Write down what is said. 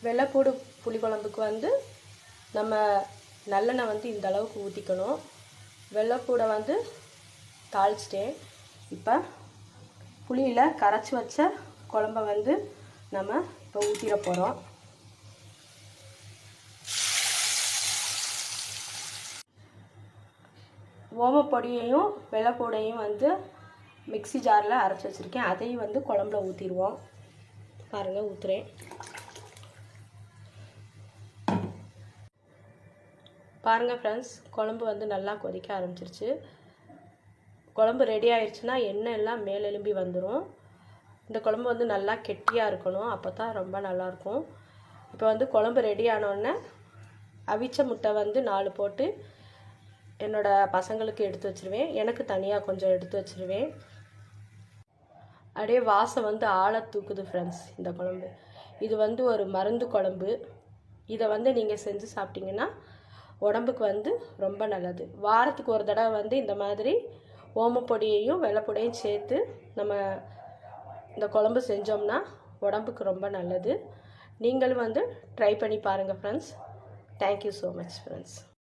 வெள்ளைப்பூடு புளிக்குழம்புக்கு வந்து நம்ம நல்லெண்ணெய் வந்து இந்த அளவுக்கு ஊற்றிக்கணும். வெள்ளைப்பூடை வந்து தாளிச்சிட்டேன். இப்போ புளியில் கரைச்சி வச்ச குழம்ப வந்து நம்ம இப்போ ஊற்றிட போகிறோம். ஓமப்பொடியையும் வெள்ளைப்பூடையும் வந்து மிக்ஸி ஜாரில் அரைச்சி வச்சுருக்கேன். அதையும் வந்து குழம்புல ஊற்றிடுவோம். பாருங்கள், ஊற்றுறேன். பாருங்கள் ஃப்ரெண்ட்ஸ், குழம்பு வந்து நல்லா கொதிக்க ஆரம்பிச்சிருச்சு. குழம்பு ரெடி ஆயிடுச்சுன்னா எண்ணெய் எல்லாம் மேல் எழும்பி வந்துடும். இந்த குழம்பு வந்து நல்லா கெட்டியாக இருக்கணும், அப்போ தான் ரொம்ப நல்லாயிருக்கும். இப்போ வந்து குழம்பு ரெடி ஆனோடனே அவிச்ச முட்டை வந்து 4 போட்டு என்னோடய பசங்களுக்கு எடுத்து வச்சுருவேன். எனக்கு தனியாக கொஞ்சம் எடுத்து வச்சுருவேன். அப்படியே வாசம் வந்து ஆளை தூக்குது ஃப்ரெண்ட்ஸ் இந்த குழம்பு. இது வந்து ஒரு மருந்து குழம்பு. இதை வந்து நீங்கள் செஞ்சு சாப்பிட்டீங்கன்னா உடம்புக்கு வந்து ரொம்ப நல்லது. வாரத்துக்கு ஒரு தடவை வந்து இந்த மாதிரி ஓமப்பொடியையும் வெள்ளைப்பொடியையும் சேர்த்து நம்ம இந்த குழம்பு செஞ்சோம்னா உடம்புக்கு ரொம்ப நல்லது. நீங்களும் வந்து ட்ரை பண்ணி பாருங்கள் friends. Thank you so much friends.